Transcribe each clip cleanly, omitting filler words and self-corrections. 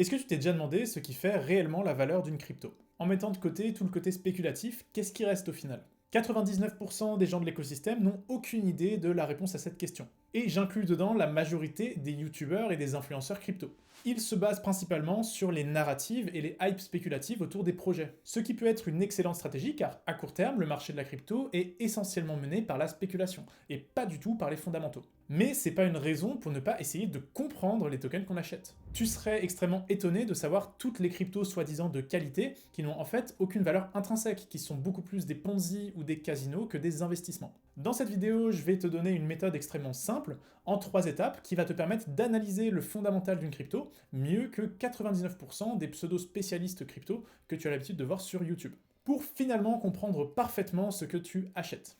Est-ce que tu t'es déjà demandé ce qui fait réellement la valeur d'une crypto? En mettant de côté tout le côté spéculatif, qu'est-ce qui reste au final? 99% des gens de l'écosystème n'ont aucune idée de la réponse à cette question. Et j'inclus dedans la majorité des youtubeurs et des influenceurs crypto. Ils se basent principalement sur les narratives et les hypes spéculatives autour des projets. Ce qui peut être une excellente stratégie car à court terme, le marché de la crypto est essentiellement mené par la spéculation et pas du tout par les fondamentaux. Mais c'est pas une raison pour ne pas essayer de comprendre les tokens qu'on achète. Tu serais extrêmement étonné de savoir toutes les cryptos soi-disant de qualité qui n'ont en fait aucune valeur intrinsèque, qui sont beaucoup plus des Ponzi ou des casinos que des investissements. Dans cette vidéo, je vais te donner une méthode extrêmement simple, en 3 étapes, qui va te permettre d'analyser le fondamental d'une crypto mieux que 99% des pseudo-spécialistes crypto que tu as l'habitude de voir sur YouTube, pour finalement comprendre parfaitement ce que tu achètes.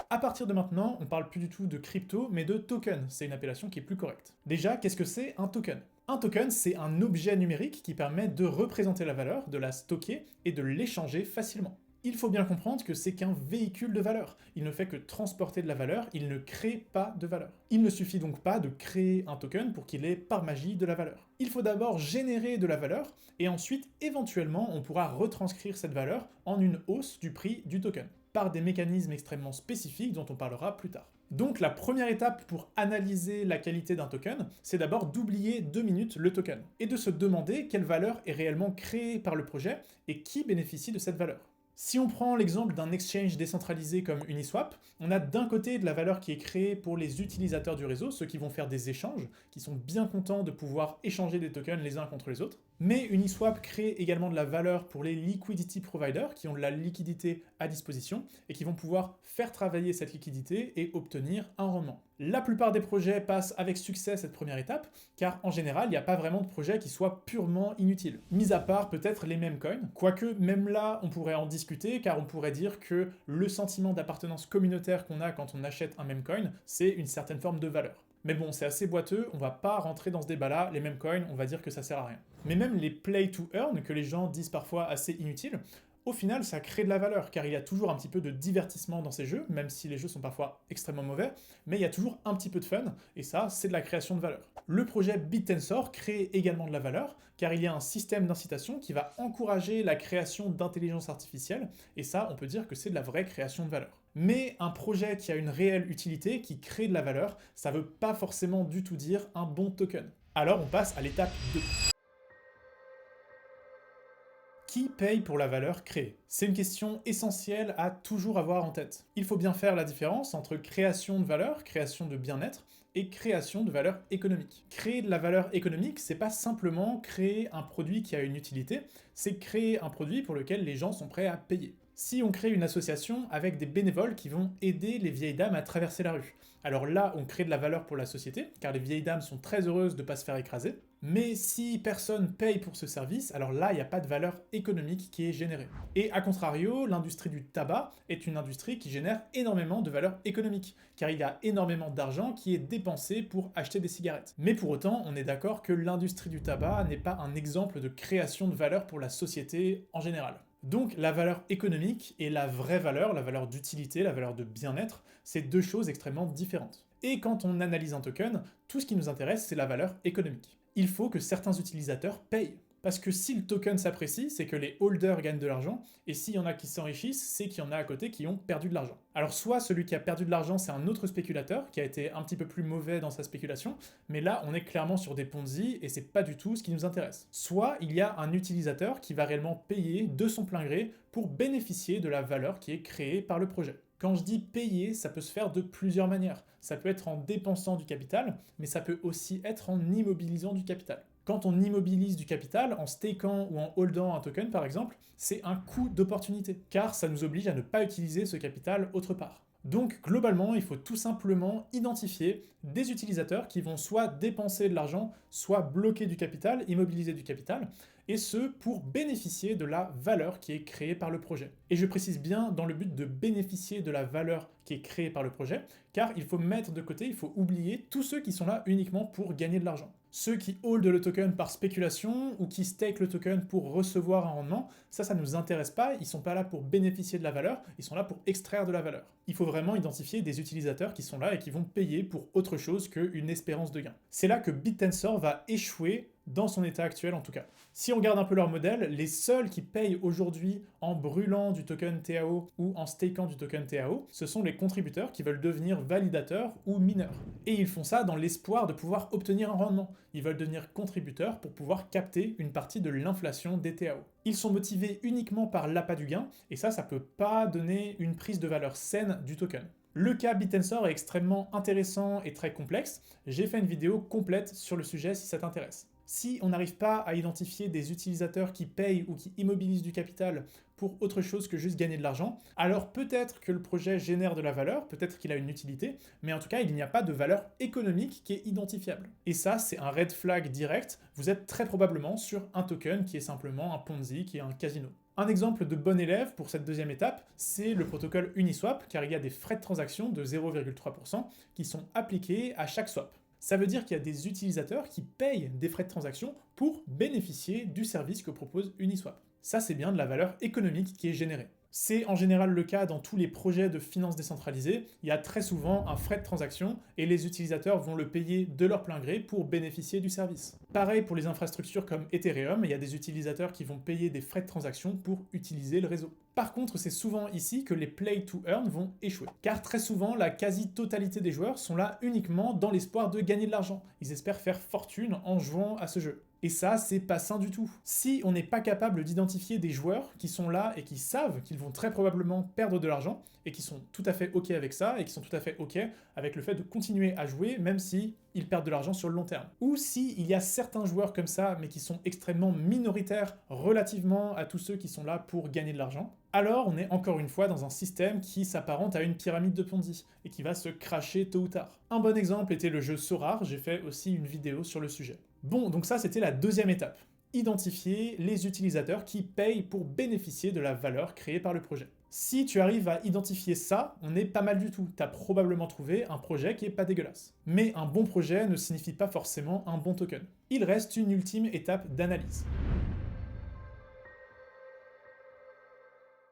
À partir de maintenant, on parle plus du tout de crypto, mais de token, c'est une appellation qui est plus correcte. Déjà, qu'est-ce que c'est un token? Un token, c'est un objet numérique qui permet de représenter la valeur, de la stocker et de l'échanger facilement. Il faut bien comprendre que c'est qu'un véhicule de valeur. Il ne fait que transporter de la valeur, il ne crée pas de valeur. Il ne suffit donc pas de créer un token pour qu'il ait par magie de la valeur. Il faut d'abord générer de la valeur, et ensuite, éventuellement, on pourra retranscrire cette valeur en une hausse du prix du token, par des mécanismes extrêmement spécifiques dont on parlera plus tard. Donc la première étape pour analyser la qualité d'un token, c'est d'abord d'oublier 2 minutes le token, et de se demander quelle valeur est réellement créée par le projet et qui bénéficie de cette valeur. Si on prend l'exemple d'un exchange décentralisé comme Uniswap, on a d'un côté de la valeur qui est créée pour les utilisateurs du réseau, ceux qui vont faire des échanges, qui sont bien contents de pouvoir échanger des tokens les uns contre les autres. Mais Uniswap crée également de la valeur pour les liquidity providers, qui ont de la liquidité à disposition, et qui vont pouvoir faire travailler cette liquidité et obtenir un rendement. La plupart des projets passent avec succès cette première étape, car en général, il n'y a pas vraiment de projet qui soit purement inutile. Mis à part peut-être les meme coins, quoique même là, on pourrait en discuter, car on pourrait dire que le sentiment d'appartenance communautaire qu'on a quand on achète un meme coin, c'est une certaine forme de valeur. Mais bon, c'est assez boiteux, on va pas rentrer dans ce débat-là, les meme coins, on va dire que ça sert à rien. Mais même les play to earn, que les gens disent parfois assez inutiles, au final, ça crée de la valeur, car il y a toujours un petit peu de divertissement dans ces jeux, même si les jeux sont parfois extrêmement mauvais, mais il y a toujours un petit peu de fun, et ça, c'est de la création de valeur. Le projet BitTensor crée également de la valeur, car il y a un système d'incitation qui va encourager la création d'intelligence artificielle, et ça, on peut dire que c'est de la vraie création de valeur. Mais un projet qui a une réelle utilité, qui crée de la valeur, ça veut pas forcément du tout dire un bon token. Alors on passe à l'étape 2. Qui paye pour la valeur créée? C'est une question essentielle à toujours avoir en tête. Il faut bien faire la différence entre création de valeur, création de bien-être, et création de valeur économique. Créer de la valeur économique, c'est pas simplement créer un produit qui a une utilité, c'est créer un produit pour lequel les gens sont prêts à payer. Si on crée une association avec des bénévoles qui vont aider les vieilles dames à traverser la rue, alors là, on crée de la valeur pour la société, car les vieilles dames sont très heureuses de ne pas se faire écraser. Mais si personne paye pour ce service, alors là, il n'y a pas de valeur économique qui est générée. Et à contrario, l'industrie du tabac est une industrie qui génère énormément de valeur économique, car il y a énormément d'argent qui est dépensé pour acheter des cigarettes. Mais pour autant, on est d'accord que l'industrie du tabac n'est pas un exemple de création de valeur pour la société en général. Donc la valeur économique et la vraie valeur, la valeur d'utilité, la valeur de bien-être, c'est deux choses extrêmement différentes. Et quand on analyse un token, tout ce qui nous intéresse, c'est la valeur économique. Il faut que certains utilisateurs payent. Parce que si le token s'apprécie, c'est que les holders gagnent de l'argent, et s'il y en a qui s'enrichissent, c'est qu'il y en a à côté qui ont perdu de l'argent. Alors soit celui qui a perdu de l'argent, c'est un autre spéculateur, qui a été un petit peu plus mauvais dans sa spéculation, mais là on est clairement sur des Ponzi, et c'est pas du tout ce qui nous intéresse. Soit il y a un utilisateur qui va réellement payer de son plein gré pour bénéficier de la valeur qui est créée par le projet. Quand je dis payer, ça peut se faire de plusieurs manières. Ça peut être en dépensant du capital, mais ça peut aussi être en immobilisant du capital. Quand on immobilise du capital, en stakant ou en holdant un token par exemple, c'est un coût d'opportunité, car ça nous oblige à ne pas utiliser ce capital autre part. Donc globalement, il faut tout simplement identifier des utilisateurs qui vont soit dépenser de l'argent, soit bloquer du capital, immobiliser du capital, et ce pour bénéficier de la valeur qui est créée par le projet. Et je précise bien dans le but de bénéficier de la valeur qui est créée par le projet, car il faut mettre de côté, il faut oublier tous ceux qui sont là uniquement pour gagner de l'argent. Ceux qui hold le token par spéculation ou qui stake le token pour recevoir un rendement, ça nous intéresse pas, ils sont pas là pour bénéficier de la valeur, ils sont là pour extraire de la valeur. Il faut vraiment identifier des utilisateurs qui sont là et qui vont payer pour autre chose qu'une espérance de gain. C'est là que BitTensor va échouer dans son état actuel en tout cas. Si on regarde un peu leur modèle, les seuls qui payent aujourd'hui en brûlant du token TAO ou en stakant du token TAO, ce sont les contributeurs qui veulent devenir validateurs ou mineurs. Et ils font ça dans l'espoir de pouvoir obtenir un rendement. Ils veulent devenir contributeurs pour pouvoir capter une partie de l'inflation des TAO. Ils sont motivés uniquement par l'appât du gain, et ça peut pas donner une prise de valeur saine du token. Le cas BitTensor est extrêmement intéressant et très complexe. J'ai fait une vidéo complète sur le sujet si ça t'intéresse. Si on n'arrive pas à identifier des utilisateurs qui payent ou qui immobilisent du capital pour autre chose que juste gagner de l'argent, alors peut-être que le projet génère de la valeur, peut-être qu'il a une utilité, mais en tout cas il n'y a pas de valeur économique qui est identifiable. Et ça c'est un red flag direct, vous êtes très probablement sur un token qui est simplement un Ponzi, qui est un casino. Un exemple de bon élève pour cette deuxième étape, c'est le protocole Uniswap, car il y a des frais de transaction de 0,3% qui sont appliqués à chaque swap. Ça veut dire qu'il y a des utilisateurs qui payent des frais de transaction pour bénéficier du service que propose Uniswap. Ça, c'est bien de la valeur économique qui est générée. C'est en général le cas dans tous les projets de finance décentralisée, il y a très souvent un frais de transaction et les utilisateurs vont le payer de leur plein gré pour bénéficier du service. Pareil pour les infrastructures comme Ethereum, il y a des utilisateurs qui vont payer des frais de transaction pour utiliser le réseau. Par contre, c'est souvent ici que les play to earn vont échouer. Car très souvent, la quasi-totalité des joueurs sont là uniquement dans l'espoir de gagner de l'argent. Ils espèrent faire fortune en jouant à ce jeu. Et ça, c'est pas sain du tout. Si on n'est pas capable d'identifier des joueurs qui sont là et qui savent qu'ils vont très probablement perdre de l'argent, et qui sont tout à fait ok avec ça, et qui sont tout à fait ok avec le fait de continuer à jouer, même si ils perdent de l'argent sur le long terme. Ou si il y a certains joueurs comme ça, mais qui sont extrêmement minoritaires relativement à tous ceux qui sont là pour gagner de l'argent, alors on est encore une fois dans un système qui s'apparente à une pyramide de Ponzi, et qui va se crasher tôt ou tard. Un bon exemple était le jeu Sorare, j'ai fait aussi une vidéo sur le sujet. Bon, donc ça c'était la deuxième étape. Identifier les utilisateurs qui payent pour bénéficier de la valeur créée par le projet. Si tu arrives à identifier ça, on est pas mal du tout. T'as probablement trouvé un projet qui est pas dégueulasse. Mais un bon projet ne signifie pas forcément un bon token. Il reste une ultime étape d'analyse.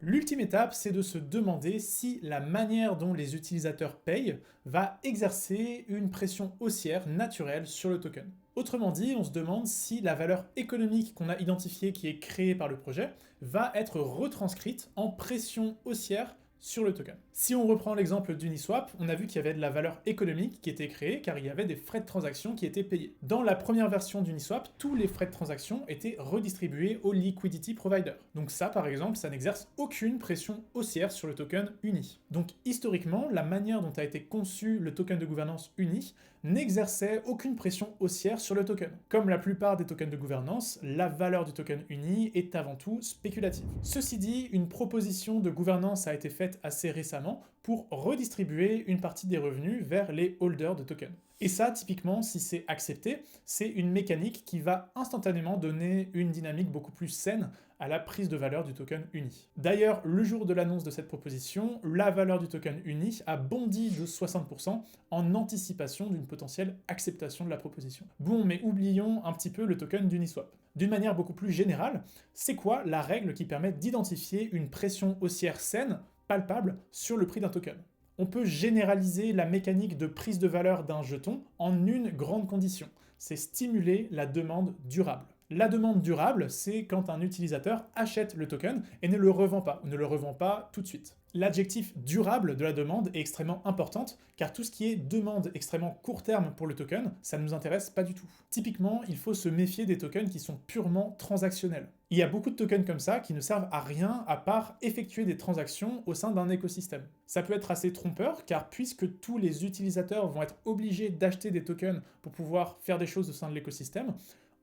L'ultime étape, c'est de se demander si la manière dont les utilisateurs payent va exercer une pression haussière naturelle sur le token. Autrement dit, on se demande si la valeur économique qu'on a identifiée qui est créée par le projet va être retranscrite en pression haussière sur le token. Si on reprend l'exemple d'Uniswap, on a vu qu'il y avait de la valeur économique qui était créée car il y avait des frais de transaction qui étaient payés. Dans la première version d'Uniswap, tous les frais de transaction étaient redistribués au liquidity provider. Donc ça, par exemple, ça n'exerce aucune pression haussière sur le token Uni. Donc historiquement, la manière dont a été conçu le token de gouvernance Uni n'exerçait aucune pression haussière sur le token. Comme la plupart des tokens de gouvernance, la valeur du token Uni est avant tout spéculative. Ceci dit, une proposition de gouvernance a été faite assez récemment pour redistribuer une partie des revenus vers les holders de tokens. Et ça, typiquement, si c'est accepté, c'est une mécanique qui va instantanément donner une dynamique beaucoup plus saine à la prise de valeur du token Uni. D'ailleurs, le jour de l'annonce de cette proposition, la valeur du token Uni a bondi de 60% en anticipation d'une potentielle acceptation de la proposition. Bon, mais oublions un petit peu le token d'Uniswap. D'une manière beaucoup plus générale, c'est quoi la règle qui permet d'identifier une pression haussière saine, palpable, sur le prix d'un token ? On peut généraliser la mécanique de prise de valeur d'un jeton en une grande condition, c'est stimuler la demande durable. La demande durable, c'est quand un utilisateur achète le token et ne le revend pas tout de suite. L'adjectif durable de la demande est extrêmement importante, car tout ce qui est demande extrêmement court terme pour le token, ça ne nous intéresse pas du tout. Typiquement, il faut se méfier des tokens qui sont purement transactionnels. Il y a beaucoup de tokens comme ça qui ne servent à rien à part effectuer des transactions au sein d'un écosystème. Ça peut être assez trompeur, car puisque tous les utilisateurs vont être obligés d'acheter des tokens pour pouvoir faire des choses au sein de l'écosystème,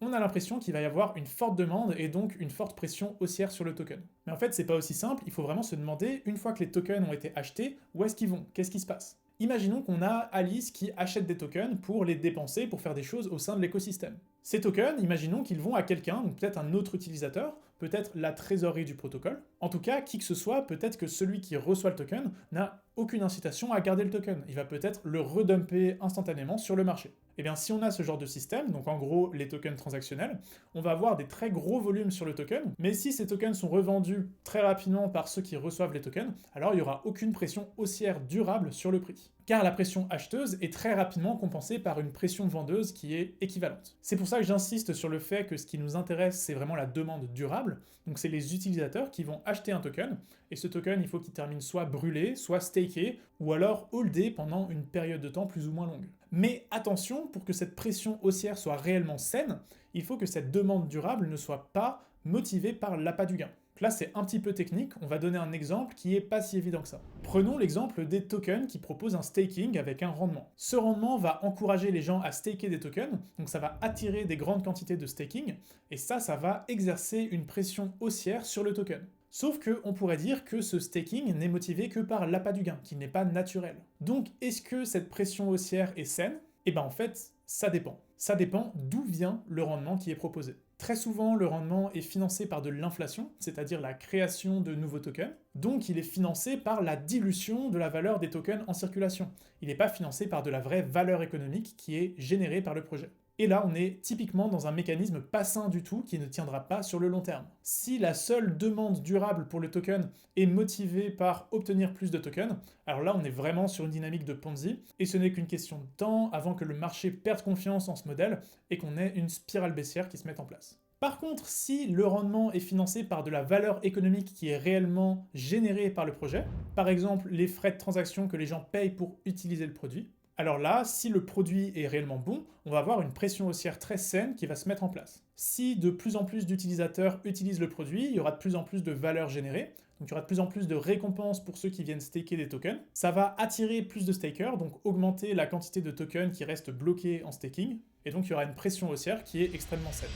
on a l'impression qu'il va y avoir une forte demande et donc une forte pression haussière sur le token. Mais en fait, c'est pas aussi simple, il faut vraiment se demander, une fois que les tokens ont été achetés, où est-ce qu'ils vont? Qu'est-ce qui se passe? Imaginons qu'on a Alice qui achète des tokens pour les dépenser pour faire des choses au sein de l'écosystème. Ces tokens, imaginons qu'ils vont à quelqu'un, donc peut-être un autre utilisateur, peut-être la trésorerie du protocole. En tout cas, qui que ce soit, peut-être que celui qui reçoit le token n'a aucune incitation à garder le token. Il va peut-être le redumper instantanément sur le marché. Et bien si on a ce genre de système, donc en gros les tokens transactionnels, on va avoir des très gros volumes sur le token, mais si ces tokens sont revendus très rapidement par ceux qui reçoivent les tokens, alors il n'y aura aucune pression haussière durable sur le prix. Car la pression acheteuse est très rapidement compensée par une pression vendeuse qui est équivalente. C'est pour ça que j'insiste sur le fait que ce qui nous intéresse, c'est vraiment la demande durable, donc c'est les utilisateurs qui vont acheter un token, et ce token, il faut qu'il termine soit brûlé, soit staké, ou alors holdé pendant une période de temps plus ou moins longue. Mais attention, pour que cette pression haussière soit réellement saine, il faut que cette demande durable ne soit pas motivée par l'appât du gain. Là, c'est un petit peu technique, on va donner un exemple qui est pas si évident que ça. Prenons l'exemple des tokens qui proposent un staking avec un rendement. Ce rendement va encourager les gens à staker des tokens, donc ça va attirer des grandes quantités de staking, et ça va exercer une pression haussière sur le token. Sauf qu'on pourrait dire que ce staking n'est motivé que par l'appât du gain, qui n'est pas naturel. Donc est-ce que cette pression haussière est saine? Eh ben en fait, ça dépend. Ça dépend d'où vient le rendement qui est proposé. Très souvent, le rendement est financé par de l'inflation, c'est-à-dire la création de nouveaux tokens, donc il est financé par la dilution de la valeur des tokens en circulation. Il n'est pas financé par de la vraie valeur économique qui est générée par le projet. Et là, on est typiquement dans un mécanisme pas sain du tout qui ne tiendra pas sur le long terme. Si la seule demande durable pour le token est motivée par obtenir plus de tokens, alors là, on est vraiment sur une dynamique de Ponzi, et ce n'est qu'une question de temps avant que le marché perde confiance en ce modèle et qu'on ait une spirale baissière qui se mette en place. Par contre, si le rendement est financé par de la valeur économique qui est réellement générée par le projet, par exemple les frais de transaction que les gens payent pour utiliser le produit, alors là, si le produit est réellement bon, on va avoir une pression haussière très saine qui va se mettre en place. Si de plus en plus d'utilisateurs utilisent le produit, il y aura de plus en plus de valeur générée, donc il y aura de plus en plus de récompenses pour ceux qui viennent staker des tokens. Ça va attirer plus de stakers, donc augmenter la quantité de tokens qui restent bloqués en staking, et donc il y aura une pression haussière qui est extrêmement saine.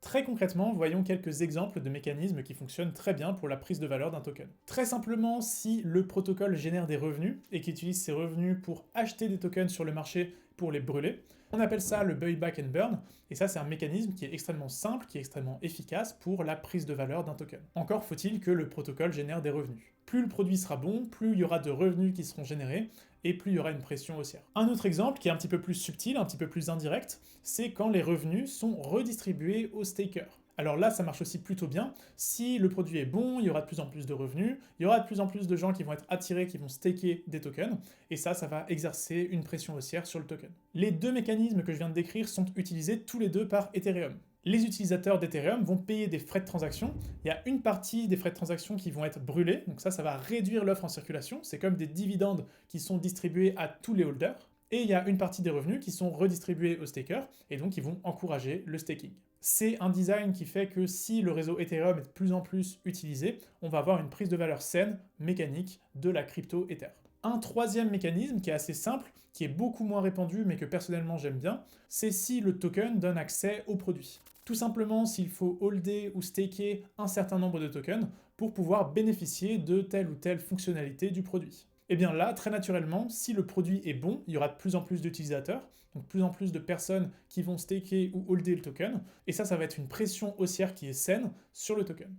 Très concrètement, voyons quelques exemples de mécanismes qui fonctionnent très bien pour la prise de valeur d'un token. Très simplement, si le protocole génère des revenus et qu'utilise ces revenus pour acheter des tokens sur le marché pour les brûler, on appelle ça le buyback and burn, et ça c'est un mécanisme qui est extrêmement simple, qui est extrêmement efficace pour la prise de valeur d'un token. Encore faut-il que le protocole génère des revenus. Plus le produit sera bon, plus il y aura de revenus qui seront générés, et plus il y aura une pression haussière. Un autre exemple qui est un petit peu plus subtil, un petit peu plus indirect, c'est quand les revenus sont redistribués aux stakers. Alors là, ça marche aussi plutôt bien. Si le produit est bon, il y aura de plus en plus de revenus, il y aura de plus en plus de gens qui vont être attirés, qui vont staker des tokens, et ça va exercer une pression haussière sur le token. Les deux mécanismes que je viens de décrire sont utilisés tous les deux par Ethereum. Les utilisateurs d'Ethereum vont payer des frais de transaction. Il y a une partie des frais de transaction qui vont être brûlés, donc ça va réduire l'offre en circulation. C'est comme des dividendes qui sont distribués à tous les holders. Et il y a une partie des revenus qui sont redistribués aux stakers, et donc ils vont encourager le staking. C'est un design qui fait que si le réseau Ethereum est de plus en plus utilisé, on va avoir une prise de valeur saine, mécanique, de la crypto Ether. Un troisième mécanisme qui est assez simple, qui est beaucoup moins répandu mais que personnellement j'aime bien, c'est si le token donne accès au produit. Tout simplement s'il faut holder ou staker un certain nombre de tokens pour pouvoir bénéficier de telle ou telle fonctionnalité du produit. Et bien là, très naturellement, si le produit est bon, il y aura de plus en plus d'utilisateurs, donc de plus en plus de personnes qui vont staker ou holder le token, et ça va être une pression haussière qui est saine sur le token.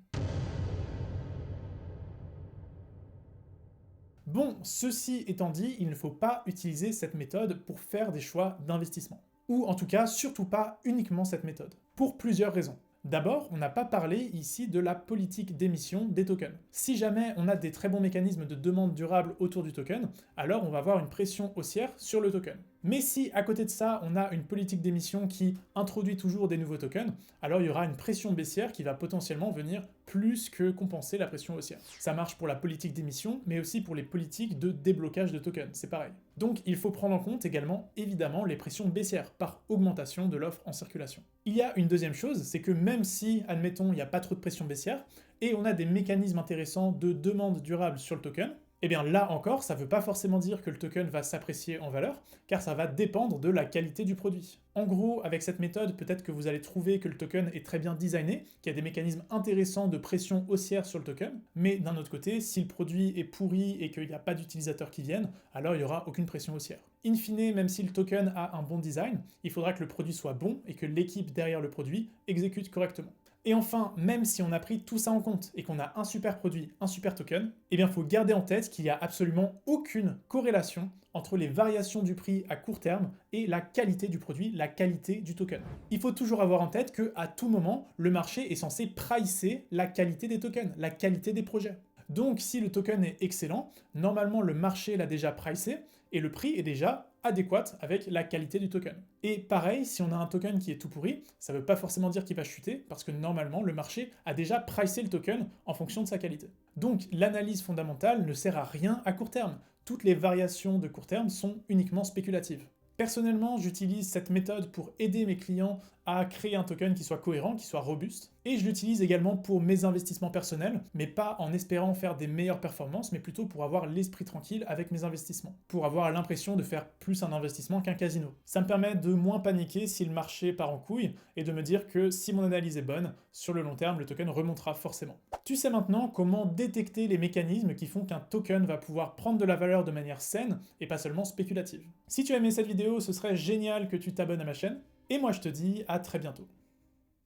Bon, ceci étant dit, il ne faut pas utiliser cette méthode pour faire des choix d'investissement. Ou en tout cas, surtout pas uniquement cette méthode. Pour plusieurs raisons. D'abord, on n'a pas parlé ici de la politique d'émission des tokens. Si jamais on a des très bons mécanismes de demande durable autour du token, alors on va avoir une pression haussière sur le token. Mais si à côté de ça, on a une politique d'émission qui introduit toujours des nouveaux tokens, alors il y aura une pression baissière qui va potentiellement venir plus que compenser la pression haussière. Ça marche pour la politique d'émission, mais aussi pour les politiques de déblocage de tokens, c'est pareil. Donc il faut prendre en compte également, évidemment, les pressions baissières par augmentation de l'offre en circulation. Il y a une deuxième chose, c'est que même si, admettons, il n'y a pas trop de pression baissière, et on a des mécanismes intéressants de demande durable sur le token, Eh bien là encore, ça veut pas forcément dire que le token va s'apprécier en valeur, car ça va dépendre de la qualité du produit. En gros, avec cette méthode, peut-être que vous allez trouver que le token est très bien designé, qu'il y a des mécanismes intéressants de pression haussière sur le token, mais d'un autre côté, si le produit est pourri et qu'il n'y a pas d'utilisateurs qui viennent, alors il n'y aura aucune pression haussière. In fine, même si le token a un bon design, il faudra que le produit soit bon et que l'équipe derrière le produit exécute correctement. Et enfin, même si on a pris tout ça en compte et qu'on a un super produit, un super token, eh bien il faut garder en tête qu'il n'y a absolument aucune corrélation entre les variations du prix à court terme et la qualité du produit, la qualité du token. Il faut toujours avoir en tête qu'à tout moment, le marché est censé pricer la qualité des tokens, la qualité des projets. Donc si le token est excellent, normalement le marché l'a déjà pricé et le prix est déjà adéquat avec la qualité du token. Et pareil, si on a un token qui est tout pourri, ça ne veut pas forcément dire qu'il va chuter, parce que normalement le marché a déjà pricé le token en fonction de sa qualité. Donc l'analyse fondamentale ne sert à rien à court terme. Toutes les variations de court terme sont uniquement spéculatives. Personnellement, j'utilise cette méthode pour aider mes clients à créer un token qui soit cohérent, qui soit robuste. Et je l'utilise également pour mes investissements personnels, mais pas en espérant faire des meilleures performances, mais plutôt pour avoir l'esprit tranquille avec mes investissements. Pour avoir l'impression de faire plus un investissement qu'un casino. Ça me permet de moins paniquer si le marché part en couille, et de me dire que si mon analyse est bonne, sur le long terme, le token remontera forcément. Tu sais maintenant comment détecter les mécanismes qui font qu'un token va pouvoir prendre de la valeur de manière saine, et pas seulement spéculative. Si tu as aimé cette vidéo, ce serait génial que tu t'abonnes à ma chaîne, et moi je te dis à très bientôt.